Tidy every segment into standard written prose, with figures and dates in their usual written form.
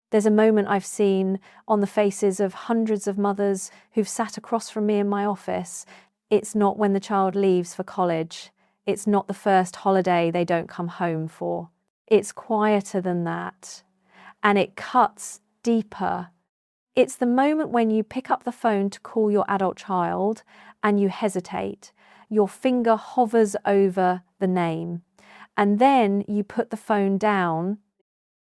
There's a moment I've seen on the faces of hundreds of mothers who've sat across from me in my office. It's not when the child leaves for college. It's not the first holiday they don't come home for. It's quieter than that, and it cuts deeper. It's the moment when you pick up the phone to call your adult child and you hesitate. Your finger hovers over the name, and then you put the phone down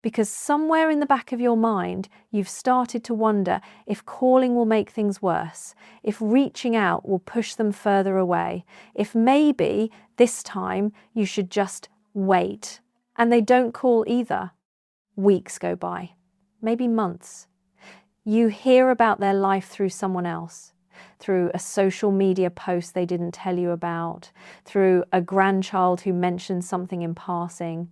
because somewhere in the back of your mind, you've started to wonder if calling will make things worse, if reaching out will push them further away, if maybe this time you should just wait. And they don't call either. Weeks go by, maybe months. You hear about their life through someone else, through a social media post they didn't tell you about, through a grandchild who mentioned something in passing.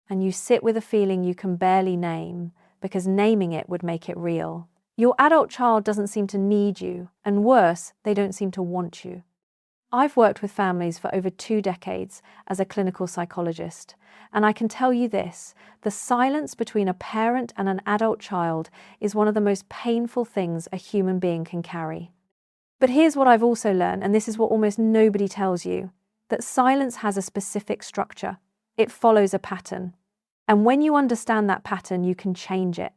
And you sit with a feeling you can barely name, because naming it would make it real. Your adult child doesn't seem to need you, and worse, they don't seem to want you. I've worked with families for over 2 decades as a clinical psychologist, and I can tell you this: the silence between a parent and an adult child is one of the most painful things a human being can carry. But here's what I've also learned, and this is what almost nobody tells you, that silence has a specific structure. It follows a pattern. And when you understand that pattern, you can change it.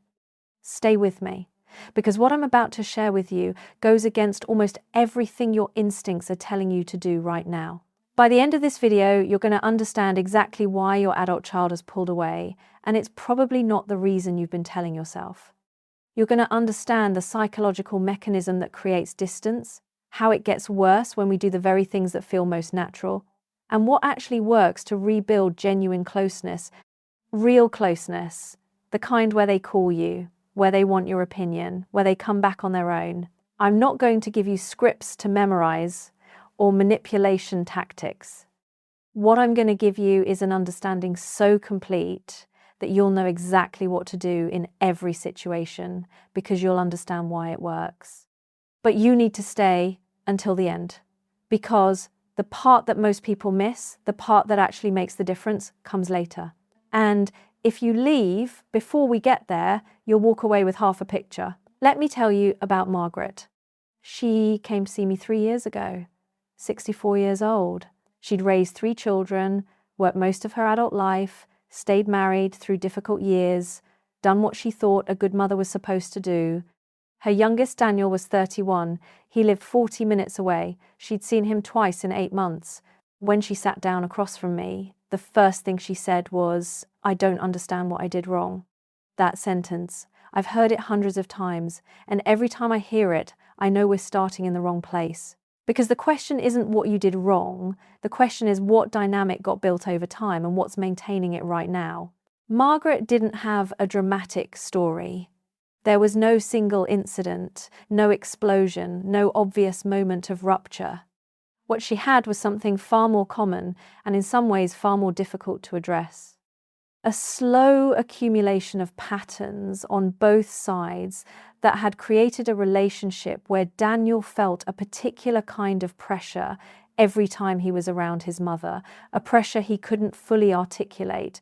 Stay with me, because what I'm about to share with you goes against almost everything your instincts are telling you to do right now. By the end of this video, you're going to understand exactly why your adult child has pulled away, and it's probably not the reason you've been telling yourself. You're going to understand the psychological mechanism that creates distance, how it gets worse when we do the very things that feel most natural, and what actually works to rebuild genuine closeness. Real closeness, the kind where they call you, where they want your opinion, where they come back on their own. I'm not going to give you scripts to memorize or manipulation tactics. What I'm going to give you is an understanding so complete that you'll know exactly what to do in every situation, because you'll understand why it works. But you need to stay until the end, because the part that most people miss, the part that actually makes the difference, comes later. And if you leave before we get there, you'll walk away with half a picture. Let me tell you about Margaret. She came to see me 3 years ago, 64 years old. She'd raised 3 children, worked most of her adult life, stayed married through difficult years, done what she thought a good mother was supposed to do. Her youngest, Daniel, was 31. He lived 40 minutes away. She'd seen him twice in 8 months. When she sat down across from me, the first thing she said was, "I don't understand what I did wrong." That sentence, I've heard it hundreds of times, and every time I hear it, I know we're starting in the wrong place. Because the question isn't what you did wrong, the question is what dynamic got built over time and what's maintaining it right now. Margaret didn't have a dramatic story. There was no single incident, no explosion, no obvious moment of rupture. What she had was something far more common and in some ways far more difficult to address. A slow accumulation of patterns on both sides that had created a relationship where Daniel felt a particular kind of pressure every time he was around his mother, a pressure he couldn't fully articulate,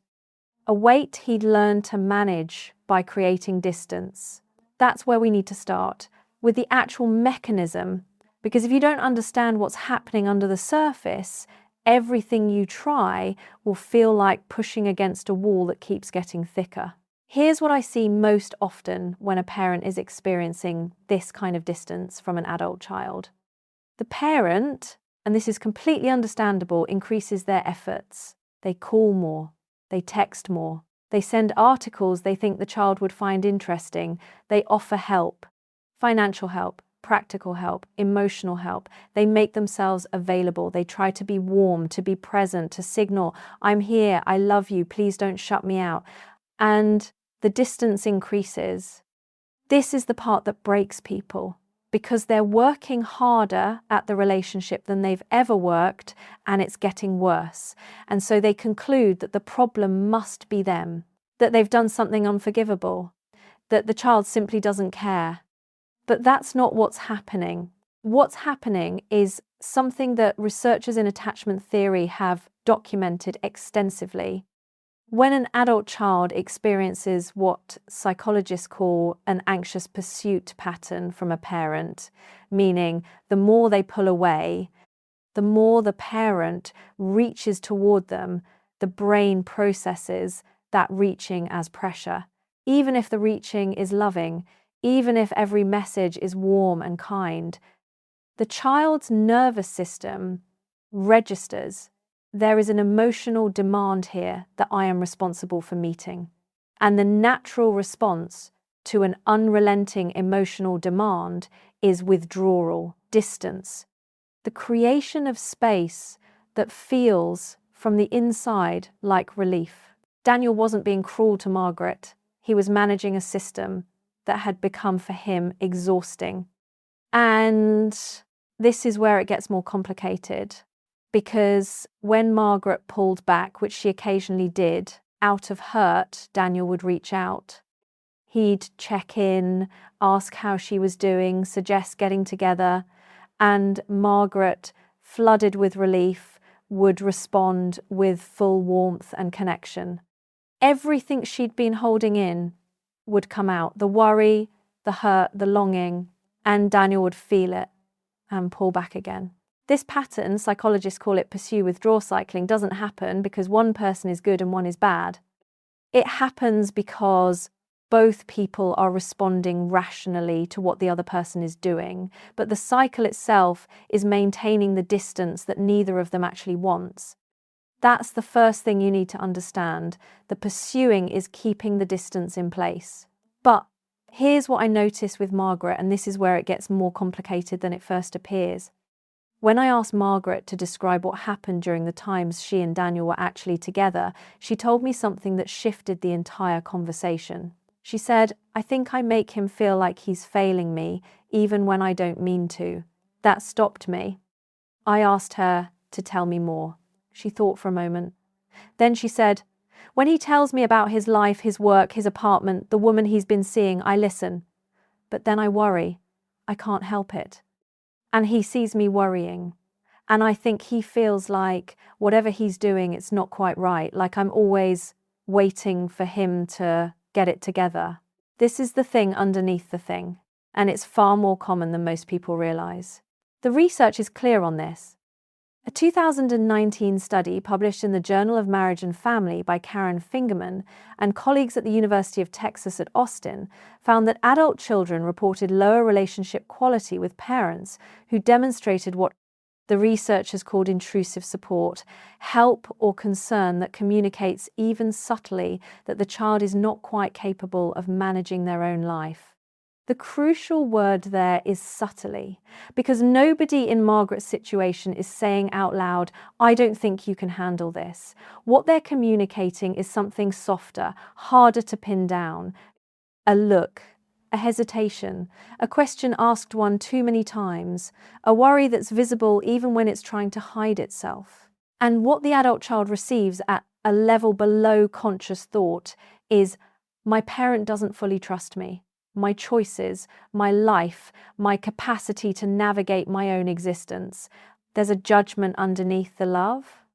a weight he'd learned to manage by creating distance. That's where we need to start, with the actual mechanism. Because if you don't understand what's happening under the surface, everything you try will feel like pushing against a wall that keeps getting thicker. Here's what I see most often when a parent is experiencing this kind of distance from an adult child. The parent, and this is completely understandable, increases their efforts. They call more, they text more, they send articles they think the child would find interesting, they offer help, financial help, practical help, emotional help. They make themselves available. They try to be warm, to be present, to signal, "I'm here, I love you, please don't shut me out." And the distance increases. This is the part that breaks people, because they're working harder at the relationship than they've ever worked, and it's getting worse. And so they conclude that the problem must be them, that they've done something unforgivable, that the child simply doesn't care. But that's not what's happening. What's happening is something that researchers in attachment theory have documented extensively. When an adult child experiences what psychologists call an anxious pursuit pattern from a parent, meaning the more they pull away, the more the parent reaches toward them, the brain processes that reaching as pressure. Even if the reaching is loving, even if every message is warm and kind, the child's nervous system registers there is an emotional demand here that I am responsible for meeting. And the natural response to an unrelenting emotional demand is withdrawal, distance, the creation of space that feels from the inside like relief. Daniel wasn't being cruel to Margaret. He was managing a system that had become for him exhausting. And this is where it gets more complicated, because when Margaret pulled back, which she occasionally did, out of hurt, Daniel would reach out. He'd check in, ask how she was doing, suggest getting together, and Margaret, flooded with relief, would respond with full warmth and connection. Everything she'd been holding in would come out, the worry, the hurt, the longing, and Daniel would feel it and pull back again. This pattern, psychologists call it pursue-withdraw cycling, doesn't happen because one person is good and one is bad. It happens because both people are responding rationally to what the other person is doing, but the cycle itself is maintaining the distance that neither of them actually wants. That's the first thing you need to understand. The pursuing is keeping the distance in place. But here's what I noticed with Margaret, and this is where it gets more complicated than it first appears. When I asked Margaret to describe what happened during the times she and Daniel were actually together, she told me something that shifted the entire conversation. She said, "I think I make him feel like he's failing me, even when I don't mean to." That stopped me. I asked her to tell me more. She thought for a moment. Then she said, "When he tells me about his life, his work, his apartment, the woman he's been seeing, I listen. But then I worry. I can't help it. And he sees me worrying. And I think he feels like whatever he's doing, it's not quite right, like I'm always waiting for him to get it together." This is the thing underneath the thing, and it's far more common than most people realize. The research is clear on this. A 2019 study published in the Journal of Marriage and Family by Karen Fingerman and colleagues at the University of Texas at Austin found that adult children reported lower relationship quality with parents who demonstrated what the researchers called intrusive support, help or concern that communicates even subtly that the child is not quite capable of managing their own life. The crucial word there is subtly, because nobody in Margaret's situation is saying out loud, "I don't think you can handle this." What they're communicating is something softer, harder to pin down. A look, a hesitation, a question asked one too many times, a worry that's visible even when it's trying to hide itself. And what the adult child receives at a level below conscious thought is, "My parent doesn't fully trust me. My choices, my life, my capacity to navigate my own existence." There's a judgment underneath the love.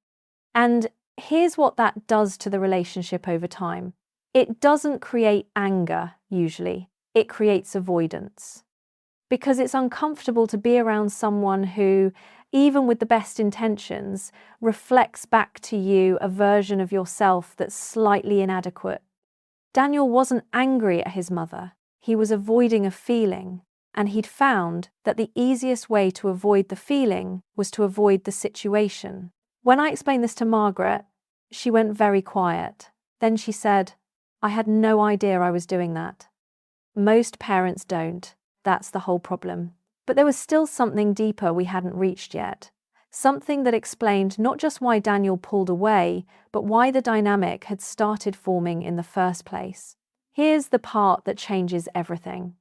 And here's what that does to the relationship over time. It doesn't create anger, usually. It creates avoidance. Because it's uncomfortable to be around someone who, even with the best intentions, reflects back to you a version of yourself that's slightly inadequate. Daniel wasn't angry at his mother. He was avoiding a feeling, and he'd found that the easiest way to avoid the feeling was to avoid the situation. When I explained this to Margaret, she went very quiet. Then she said, "I had no idea I was doing that." Most parents don't. That's the whole problem. But there was still something deeper we hadn't reached yet. Something that explained not just why Daniel pulled away, but why the dynamic had started forming in the first place. Here's the part that changes everything.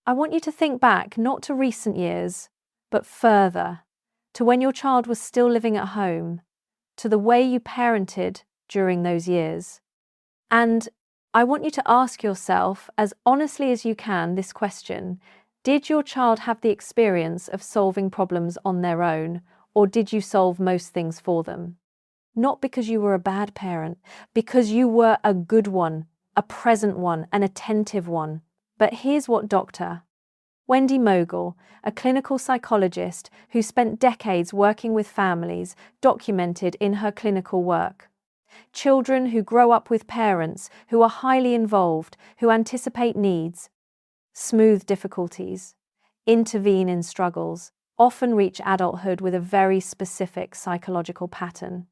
I want you to think back not to recent years, but further, to when your child was still living at home, to the way you parented during those years. And I want you to ask yourself, as honestly as you can, this question: did your child have the experience of solving problems on their own, or did you solve most things for them? Not because you were a bad parent, because you were a good one, a present one, an attentive one. But here's what Dr. Wendy Mogul, a clinical psychologist who spent decades working with families, documented in her clinical work. Children who grow up with parents who are highly involved, who anticipate needs, smooth difficulties, intervene in struggles, often reach adulthood with a very specific psychological pattern.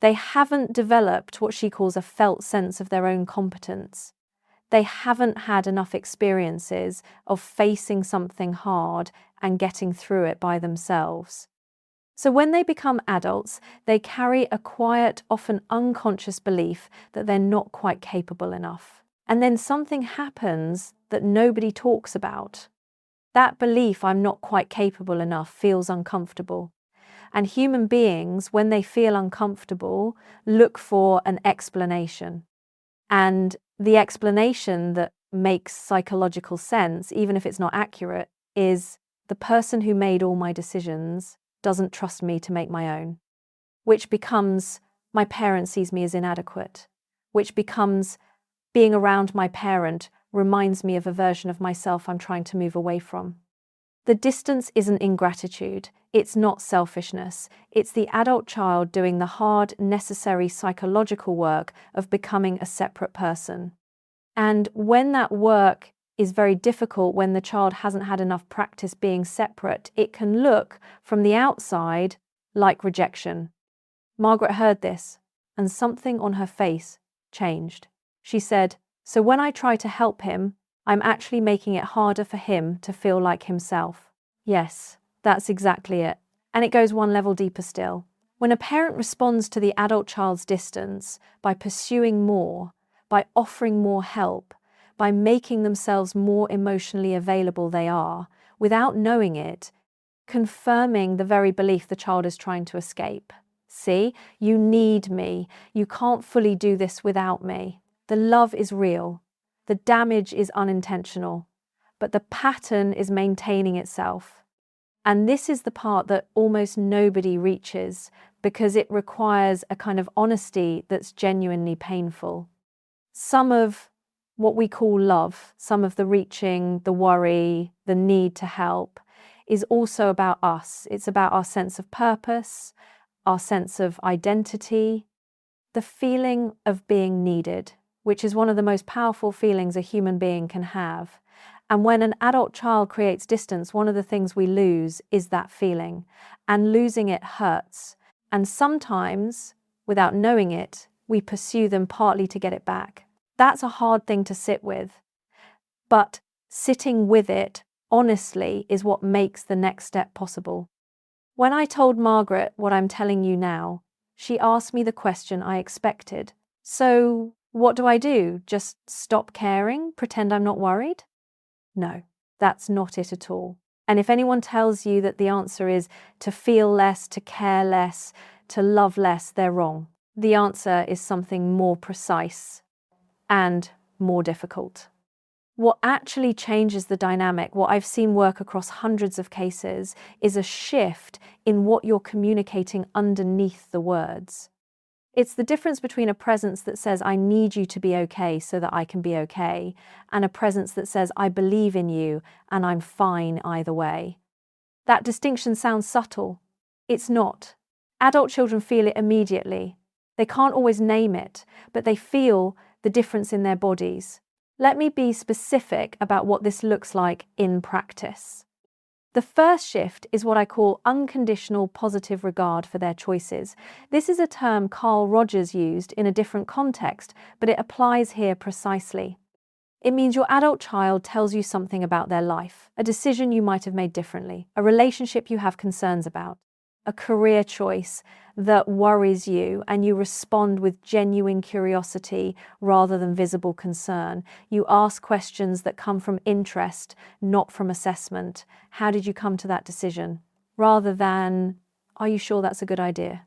They haven't developed what she calls a felt sense of their own competence. They haven't had enough experiences of facing something hard and getting through it by themselves. So when they become adults, they carry a quiet, often unconscious belief that they're not quite capable enough. And then something happens that nobody talks about. That belief, I'm not quite capable enough, feels uncomfortable. And human beings, when they feel uncomfortable, look for an explanation. And the explanation that makes psychological sense, even if it's not accurate, is the person who made all my decisions doesn't trust me to make my own. Which becomes, my parent sees me as inadequate. Which becomes, being around my parent reminds me of a version of myself I'm trying to move away from. The distance isn't ingratitude, it's not selfishness, it's the adult child doing the hard, necessary psychological work of becoming a separate person. And when that work is very difficult, when the child hasn't had enough practice being separate, it can look from the outside like rejection. Margaret heard this, and something on her face changed. She said, "So when I try to help him, I'm actually making it harder for him to feel like himself." Yes, that's exactly it. And it goes one level deeper still. When a parent responds to the adult child's distance by pursuing more, by offering more help, by making themselves more emotionally available they are, without knowing it, confirming the very belief the child is trying to escape. See, you need me. You can't fully do this without me. The love is real. The damage is unintentional. But the pattern is maintaining itself. And this is the part that almost nobody reaches because it requires a kind of honesty that's genuinely painful. Some of what we call love, some of the reaching, the worry, the need to help, is also about us. It's about our sense of purpose, our sense of identity, the feeling of being needed, which is one of the most powerful feelings a human being can have. And when an adult child creates distance, one of the things we lose is that feeling. And losing it hurts. And sometimes, without knowing it, we pursue them partly to get it back. That's a hard thing to sit with. But sitting with it, honestly, is what makes the next step possible. When I told Margaret what I'm telling you now, she asked me the question I expected. So, what do I do? Just stop caring? Pretend I'm not worried? No, that's not it at all. And if anyone tells you that the answer is to feel less, to care less, to love less, they're wrong. The answer is something more precise and more difficult. What actually changes the dynamic, what I've seen work across hundreds of cases, is a shift in what you're communicating underneath the words. It's the difference between a presence that says, I need you to be okay so that I can be okay, and a presence that says, I believe in you and I'm fine either way. That distinction sounds subtle. It's not. Adult children feel it immediately. They can't always name it, but they feel the difference in their bodies. Let me be specific about what this looks like in practice. The first shift is what I call unconditional positive regard for their choices. This is a term Carl Rogers used in a different context, but it applies here precisely. It means your adult child tells you something about their life, a decision you might have made differently, a relationship you have concerns about, a career choice that worries you, and you respond with genuine curiosity rather than visible concern. You ask questions that come from interest, not from assessment. How did you come to that decision? Rather than, are you sure that's a good idea?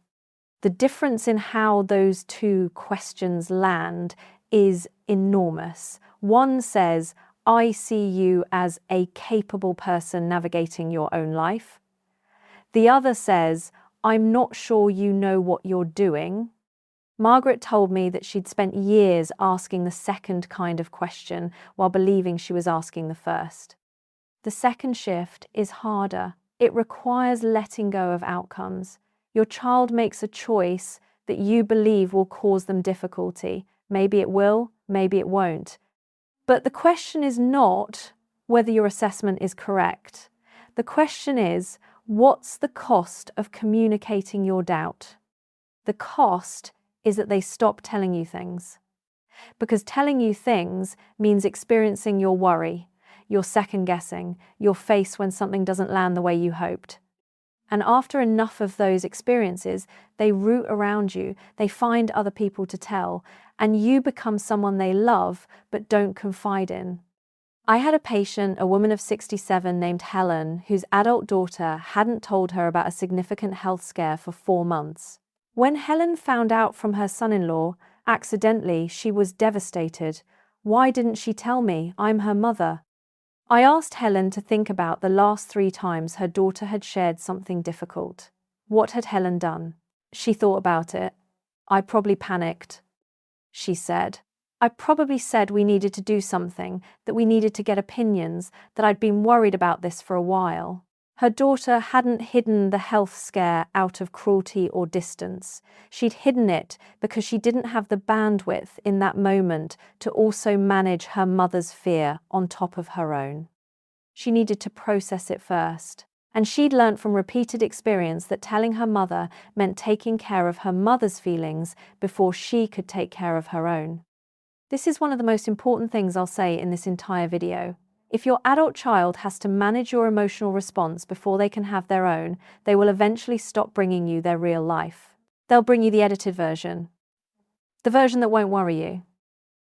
The difference in how those two questions land is enormous. One says, I see you as a capable person navigating your own life. The other says, "I'm not sure you know what you're doing." Margaret told me that she'd spent years asking the second kind of question while believing she was asking the first. The second shift is harder. It requires letting go of outcomes. Your child makes a choice that you believe will cause them difficulty. Maybe it will, maybe it won't. But the question is not whether your assessment is correct. The question is, what's the cost of communicating your doubt? The cost is that they stop telling you things. Because telling you things means experiencing your worry, your second guessing, your face when something doesn't land the way you hoped. And after enough of those experiences, they root around you, they find other people to tell, and you become someone they love but don't confide in. I had a patient, a woman of 67 named Helen, whose adult daughter hadn't told her about a significant health scare for 4 months. When Helen found out from her son-in-law, accidentally, she was devastated. "Why didn't she tell me? I'm her mother." I asked Helen to think about the last 3 times her daughter had shared something difficult. What had Helen done? She thought about it. "I probably panicked," she said. "I probably said we needed to do something, that we needed to get opinions, that I'd been worried about this for a while." Her daughter hadn't hidden the health scare out of cruelty or distance. She'd hidden it because she didn't have the bandwidth in that moment to also manage her mother's fear on top of her own. She needed to process it first. And she'd learnt from repeated experience that telling her mother meant taking care of her mother's feelings before she could take care of her own. This is one of the most important things I'll say in this entire video. If your adult child has to manage your emotional response before they can have their own, they will eventually stop bringing you their real life. They'll bring you the edited version, the version that won't worry you.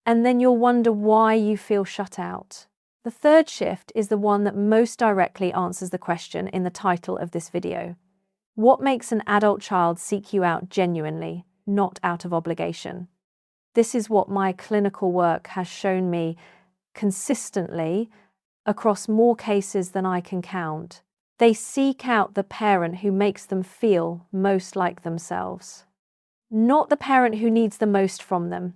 And then you'll wonder why you feel shut out. The third shift is the one that most directly answers the question in the title of this video. What makes an adult child seek you out genuinely, not out of obligation? This is what my clinical work has shown me consistently across more cases than I can count. They seek out the parent who makes them feel most like themselves. Not the parent who needs the most from them.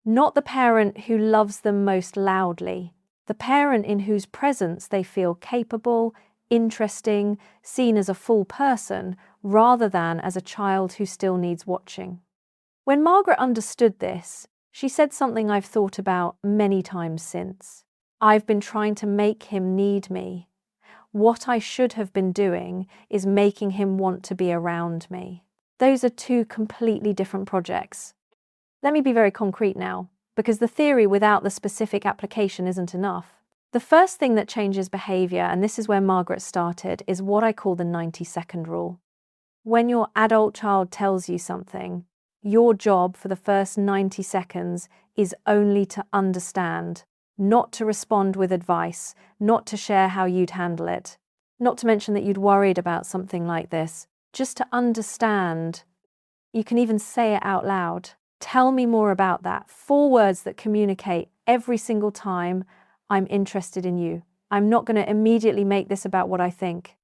Not the parent who loves them most loudly. The parent in whose presence they feel capable, interesting, seen as a full person, rather than as a child who still needs watching. When Margaret understood this, she said something I've thought about many times since. "I've been trying to make him need me. What I should have been doing is making him want to be around me." Those are 2 completely different projects. Let me be very concrete now, because the theory without the specific application isn't enough. The first thing that changes behavior, and this is where Margaret started, is what I call the 90-second rule. When your adult child tells you something, your job for the first 90 seconds is only to understand, not to respond with advice, not to share how you'd handle it, not to mention that you'd worried about something like this, just to understand. You can even say it out loud. Tell me more about that. 4 words that communicate every single time, "I'm interested in you. I'm not going to immediately make this about what I think."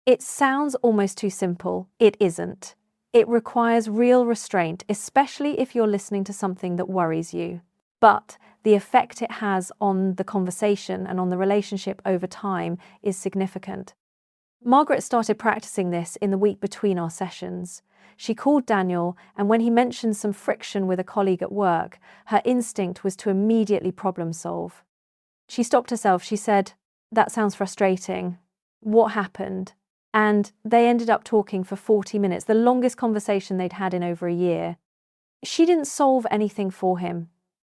It sounds almost too simple. It isn't. It requires real restraint, especially if you're listening to something that worries you. But the effect it has on the conversation and on the relationship over time is significant. Margaret started practicing this in the week between our sessions. She called Daniel, and when he mentioned some friction with a colleague at work, her instinct was to immediately problem solve. She stopped herself. She said, "That sounds frustrating. What happened?" And they ended up talking for 40 minutes, the longest conversation they'd had in over a year. She didn't solve anything for him.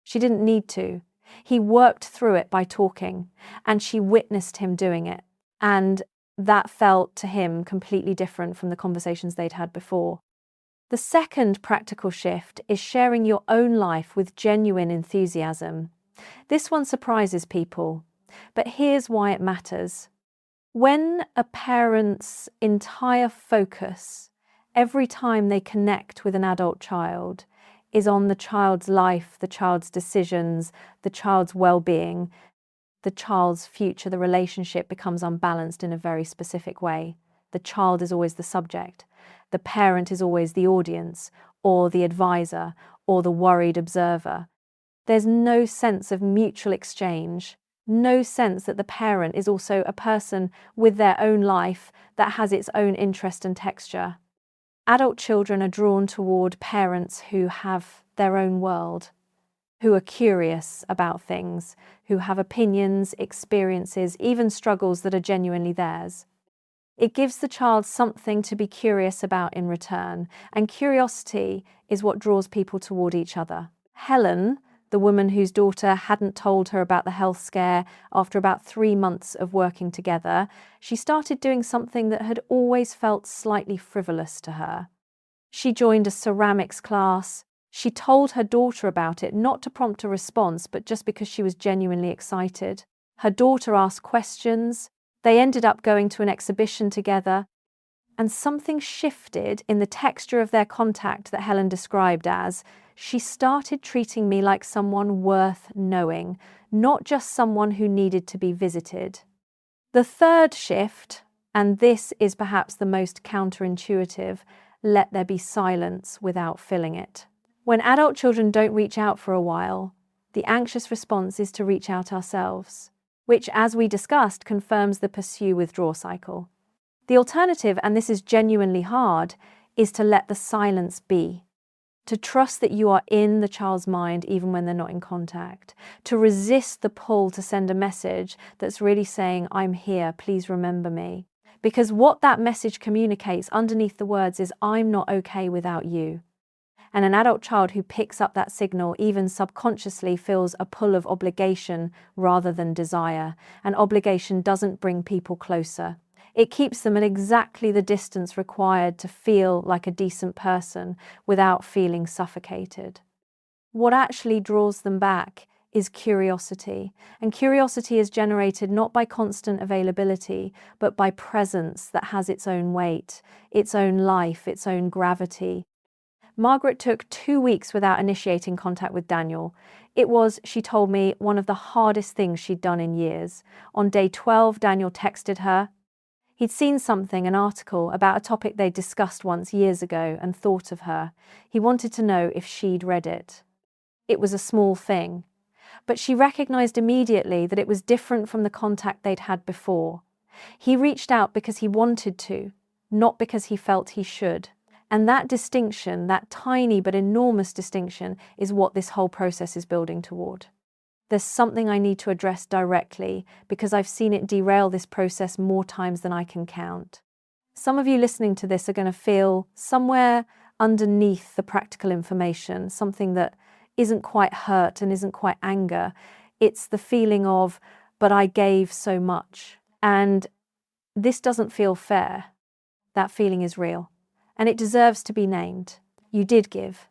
She didn't need to. He worked through it by talking, and she witnessed him doing it. And that felt to him completely different from the conversations they'd had before. The second practical shift is sharing your own life with genuine enthusiasm. This one surprises people, but here's why it matters. When a parent's entire focus, every time they connect with an adult child, is on the child's life, the child's decisions, the child's well-being, the child's future, the relationship becomes unbalanced in a very specific way. the child is always the subject, the parent is always the audience, or the advisor, or the worried observer. There's no sense of mutual exchange, no sense that the parent is also a person with their own life that has its own interest and texture. Adult children are drawn toward parents who have their own world, who are curious about things, who have opinions, experiences, even struggles that are genuinely theirs. It gives the child something to be curious about in return, and curiosity is what draws people toward each other. Helen, the woman whose daughter hadn't told her about the health scare after about 3 months of working together, she started doing something that had always felt slightly frivolous to her. She joined a ceramics class. She told her daughter about it, not to prompt a response, but just because she was genuinely excited. Her daughter asked questions. They ended up going to an exhibition together, and something shifted in the texture of their contact that Helen described as, she started treating me like someone worth knowing, not just someone who needed to be visited. The third shift, and this is perhaps the most counterintuitive, let there be silence without filling it. When adult children don't reach out for a while, the anxious response is to reach out ourselves, which, as we discussed, confirms the pursue-withdraw cycle. The alternative, and this is genuinely hard, is to let the silence be. To trust that you are in the child's mind even when they're not in contact. To resist the pull to send a message that's really saying, I'm here, please remember me. Because what that message communicates underneath the words is, I'm not okay without you. And an adult child who picks up that signal, even subconsciously, feels a pull of obligation rather than desire. And obligation doesn't bring people closer. It keeps them at exactly the distance required to feel like a decent person without feeling suffocated. What actually draws them back is curiosity. And curiosity is generated not by constant availability, but by presence that has its own weight, its own life, its own gravity. Margaret took 2 weeks without initiating contact with Daniel. It was, she told me, one of the hardest things she'd done in years. On day 12, Daniel texted her. He'd seen something, an article, about a topic they'd discussed once years ago and thought of her. He wanted to know if she'd read it. It was a small thing, but she recognized immediately that it was different from the contact they'd had before. He reached out because he wanted to, not because he felt he should. And that distinction, that tiny but enormous distinction, is what this whole process is building toward. There's something I need to address directly because I've seen it derail this process more times than I can count. Some of you listening to this are going to feel somewhere underneath the practical information, something that isn't quite hurt and isn't quite anger. It's the feeling of, but I gave so much. And this doesn't feel fair. That feeling is real. And it deserves to be named. You did give.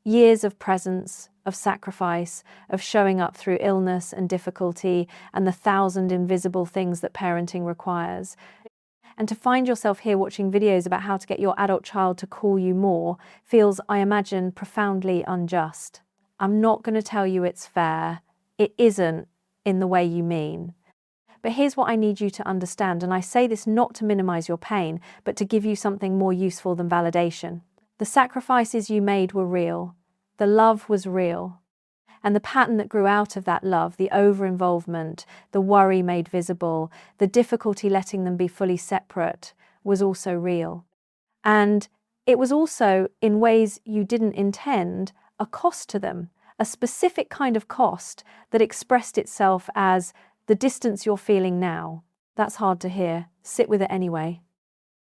Years of presence, of sacrifice, of showing up through illness and difficulty and the 1,000 invisible things that parenting requires. And to find yourself here watching videos about how to get your adult child to call you more feels, I imagine, profoundly unjust. I'm not going to tell you it's fair. It isn't in the way you mean. But here's what I need you to understand, and I say this not to minimize your pain, but to give you something more useful than validation. The sacrifices you made were real. The love was real. And the pattern that grew out of that love, the over-involvement, the worry made visible, the difficulty letting them be fully separate, was also real. And it was also, in ways you didn't intend, a cost to them, a specific kind of cost that expressed itself as the distance you're feeling now. That's hard to hear. Sit with it anyway.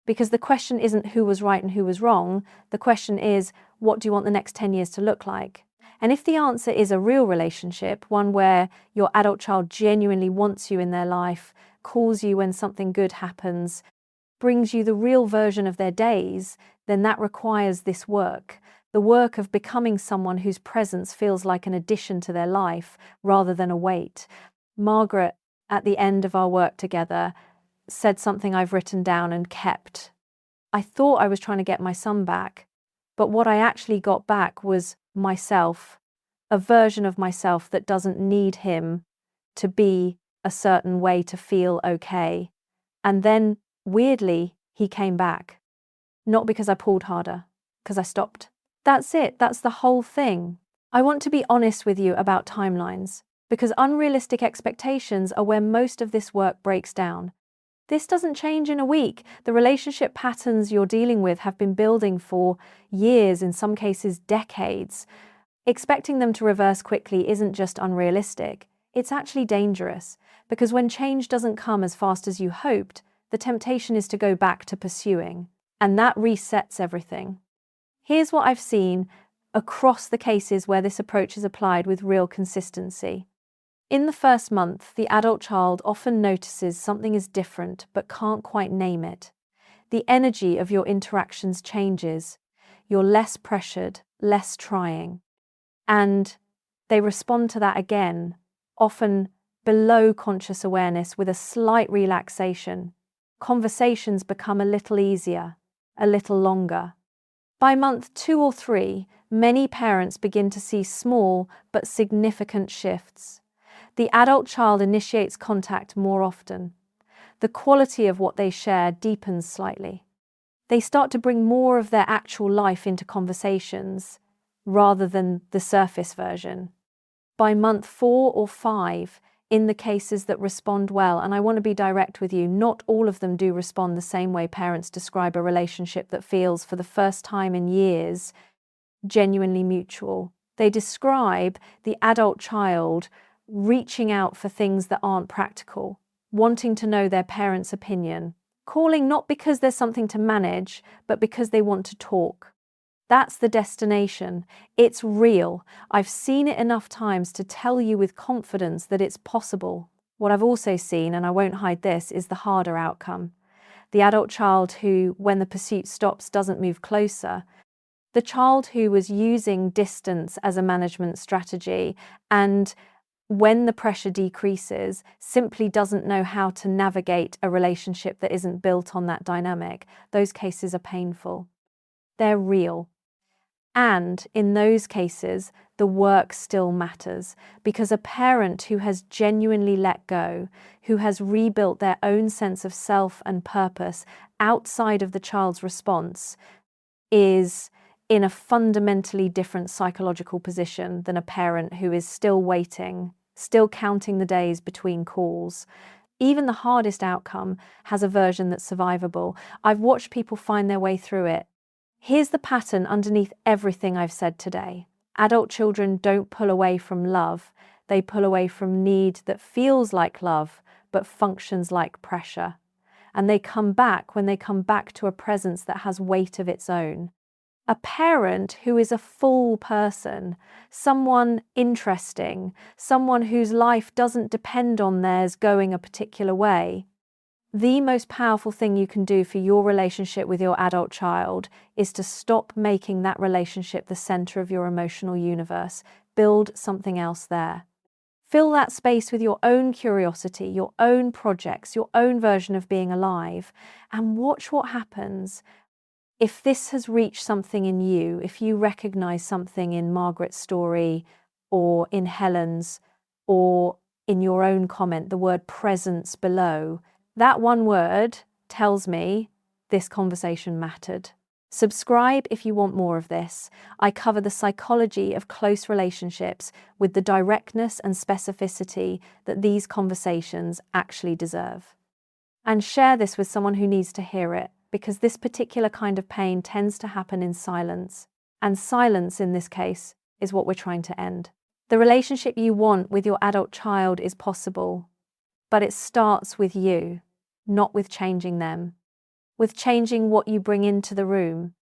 Because the question isn't who was right and who was wrong. The question is, what do you want the next 10 years to look like? And if the answer is a real relationship, one where your adult child genuinely wants you in their life, calls you when something good happens, brings you the real version of their days, then that requires this work. The work of becoming someone whose presence feels like an addition to their life rather than a weight. Margaret, at the end of our work together, said something I've written down and kept. I thought I was trying to get my son back, but what I actually got back was myself, a version of myself that doesn't need him to be a certain way to feel okay. And then, weirdly, He came back. Not because I pulled harder, because I stopped. That's it. That's the whole thing. I want to be honest with you about timelines, because unrealistic expectations are where most of this work breaks down. This doesn't change in a week. The relationship patterns you're dealing with have been building for years, in some cases decades. Expecting them to reverse quickly isn't just unrealistic, it's actually dangerous, because when change doesn't come as fast as you hoped, the temptation is to go back to pursuing, and that resets everything. Here's what I've seen across the cases where this approach is applied with real consistency. In the first month, the adult child often notices something is different but can't quite name it. The energy of your interactions changes. You're less pressured, less trying. And they respond to that again, often below conscious awareness with a slight relaxation. Conversations become a little easier, a little longer. By month 2 or 3, many parents begin to see small but significant shifts. The adult child initiates contact more often. The quality of what they share deepens slightly. They start to bring more of their actual life into conversations, rather than the surface version. By month 4 or 5, in the cases that respond well, and I want to be direct with you, not all of them do respond the same way parents describe a relationship that feels, for the first time in years, genuinely mutual. They describe the adult child reaching out for things that aren't practical, wanting to know their parents' opinion, calling not because there's something to manage, but because they want to talk. That's the destination. It's real. I've seen it enough times to tell you with confidence that it's possible. What I've also seen, and I won't hide this, is the harder outcome. The adult child who, when the pursuit stops, doesn't move closer. The child who was using distance as a management strategy and, when the pressure decreases, simply doesn't know how to navigate a relationship that isn't built on that dynamic. Those cases are painful. They're real. And in those cases, the work still matters, because a parent who has genuinely let go, who has rebuilt their own sense of self and purpose outside of the child's response, is in a fundamentally different psychological position than a parent who is still waiting, still counting the days between calls. Even the hardest outcome has a version that's survivable. I've watched people find their way through it. Here's the pattern underneath everything I've said today. Adult children don't pull away from love. They pull away from need that feels like love, but functions like pressure. And they come back when they come back to a presence that has weight of its own. A parent who is a full person, someone interesting, someone whose life doesn't depend on theirs going a particular way. The most powerful thing you can do for your relationship with your adult child is to stop making that relationship the center of your emotional universe. Build something else there. Fill that space with your own curiosity, your own projects, your own version of being alive, and watch what happens. If this has reached something in you, if you recognize something in Margaret's story or in Helen's or in your own comment, the word presence below, that one word tells me this conversation mattered. Subscribe if you want more of this. I cover the psychology of close relationships with the directness and specificity that these conversations actually deserve. And share this with someone who needs to hear it, because this particular kind of pain tends to happen in silence. And silence, in this case, is what we're trying to end. The relationship you want with your adult child is possible, but it starts with you, not with changing them, with changing what you bring into the room,